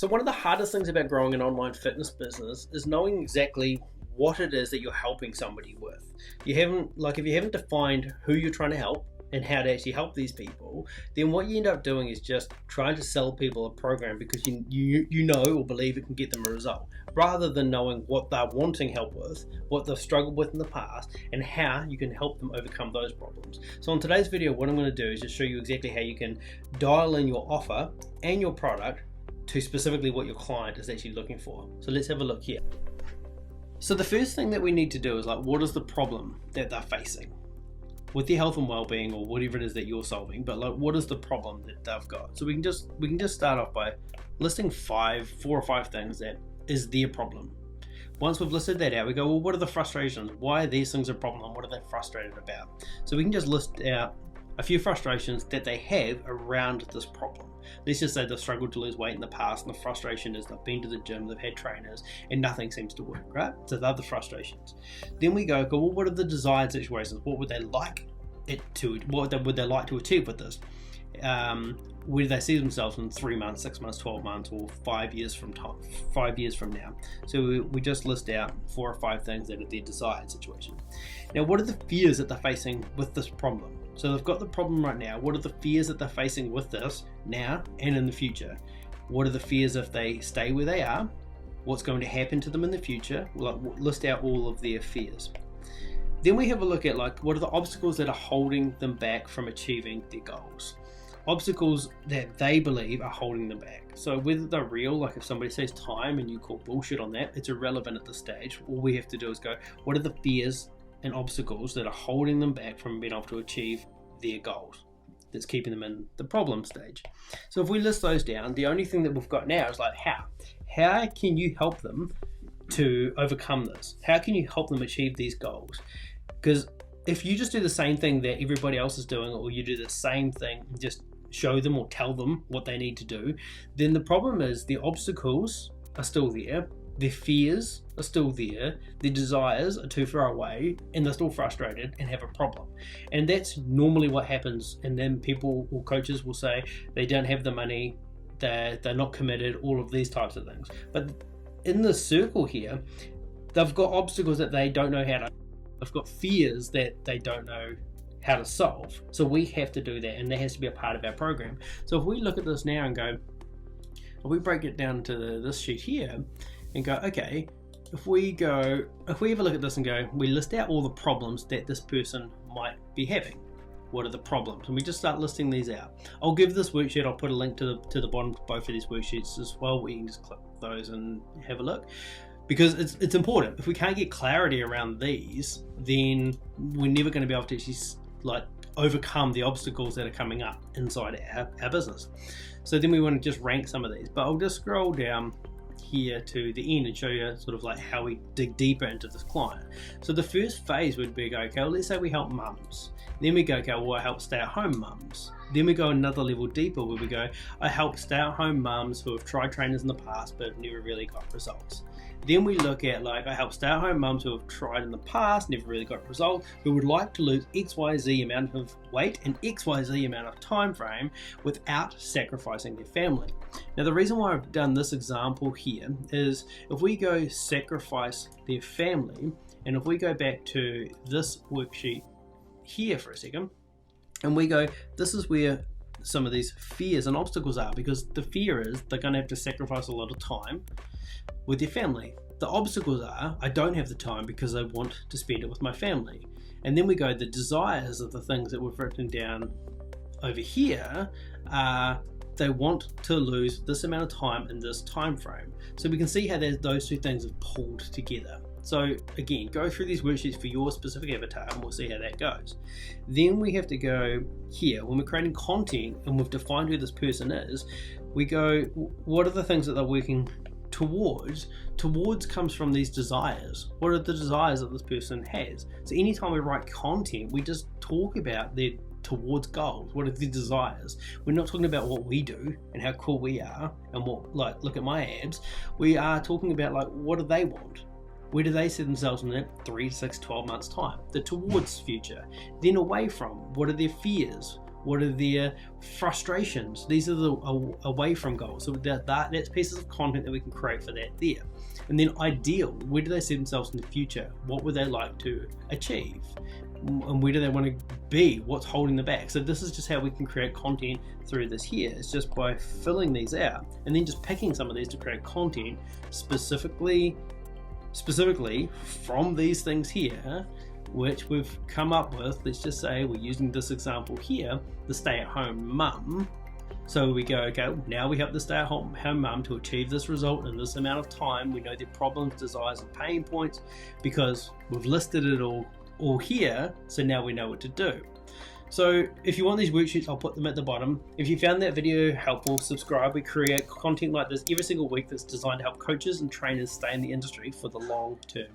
So one of the hardest things about growing an online fitness business is knowing exactly what it is that you're helping somebody with. If you haven't defined who you're trying to help and how to actually help these people, then what you end up doing is just trying to sell people a program because you know or believe it can get them a result, rather than knowing what they're wanting help with, what they've struggled with in the past, and how you can help them overcome those problems. So in today's video, what I'm going to do is just show you exactly how you can dial in your offer and your product to specifically what your client is actually looking for. So let's have a look here. So the first thing that we need to do is what is the problem that they're facing with their health and well-being, or whatever it is that you're solving, but what is the problem that they've got? So we can just start off by listing four or five things that is their problem. Once we've listed that out, we go, well, what are the frustrations? Why are these things a problem? What are they frustrated about? So we can just list out a few frustrations that they have around this problem. Let's just say they've struggled to lose weight in the past, and the frustration is they've been to the gym, they've had trainers, and nothing seems to work, right? So they're the frustrations. Then we go, well, what are the desired situations? What would they like would they like to achieve with this? Where do they see themselves in 3 months, 6 months, 12 months, or 5 years from now? So we just list out 4 or 5 things that are their desired situation. Now, what are the fears that they're facing with this problem? So they've got the problem right now. What are the fears that they're facing with this now and in the future? What are the fears if they stay where they are? What's going to happen to them in the future? List out all of their fears. Then we have a look at what are the obstacles that are holding them back from achieving their goals. Obstacles that they believe are holding them back. So whether they're real, if somebody says time and you call bullshit on that, it's irrelevant at this stage. All we have to do is go, what are the fears and obstacles that are holding them back from being able to achieve their goals, that's keeping them in the problem stage? So if we list those down, the only thing that we've got now is how can you help them to overcome this? How can you help them achieve these goals? Because if you just do the same thing that everybody else is doing, or you do the same thing, just show them or tell them what they need to do, then the problem is the obstacles are still there, their fears are still there, their desires are too far away, and they're still frustrated and have a problem. And that's normally what happens. And then people or coaches will say they don't have the money, they're not committed, all of these types of things. But in this circle here, they've got obstacles that they don't know they've got fears that they don't know how to solve. So we have to do that, and that has to be a part of our program. So if we look at this now and go, if we break it down to this sheet here and go, okay, if we have a look at this and go, we list out all the problems that this person might be having. What are the problems? And we just start listing these out. I'll give this worksheet, I'll put a link to the bottom of both of these worksheets as well, where you can just click those and have a look. Because it's important. If we can't get clarity around these, then we're never going to be able to actually overcome the obstacles that are coming up inside our business. So then we want to just rank some of these. But I'll just scroll down here to the end and show you how we dig deeper into this client. So the first phase would be, okay, well, let's say we help mums. Then we go, okay, well, I help stay-at-home mums. Then we go another level deeper where we go, I help stay-at-home mums who have tried trainers in the past but have never really got results. Then we look at I help stay-at-home mums who have tried in the past, never really got results, who would like to lose XYZ amount of weight and XYZ amount of time frame without sacrificing their family. Now the reason why I've done this example here is if we go sacrifice their family, and if we go back to this worksheet here for a second, and we go, this is where some of these fears and obstacles are, because the fear is they're going to have to sacrifice a lot of time with their family. The obstacles are, I don't have the time because I want to spend it with my family. And then we go, the desires of the things that we've written down over here are, they want to lose this amount of time in this time frame. So we can see how those two things have pulled together. So again, go through these worksheets for your specific avatar and we'll see how that goes. Then we have to go here, when we're creating content and we've defined who this person is, we go, what are the things that they're working towards? Towards comes from these desires. What are the desires that this person has? So anytime we write content, we just talk about their towards goals. What are the desires? We're not talking about what we do and how cool we are and what, look at my abs. We are talking about what do they want? Where do they see themselves in that 3, 6, 12 months time? The towards future. Then away from, what are their fears? What are their frustrations? These are the away from goals. So that's pieces of content that we can create for that there. And then ideal, where do they see themselves in the future? What would they like to achieve? And where do they want to be? What's holding them back? So this is just how we can create content through this here. It's just by filling these out and then just picking some of these to create content specifically from these things here, which we've come up with. Let's just say we're using this example here, the stay-at-home mum. So we go, okay, now we help the stay-at-home mum to achieve this result in this amount of time. We know their problems, desires, and pain points because we've listed it all here. So now we know what to do. So if you want these worksheets, I'll put them at the bottom. If you found that video helpful, subscribe. We create content like this every single week that's designed to help coaches and trainers stay in the industry for the long term.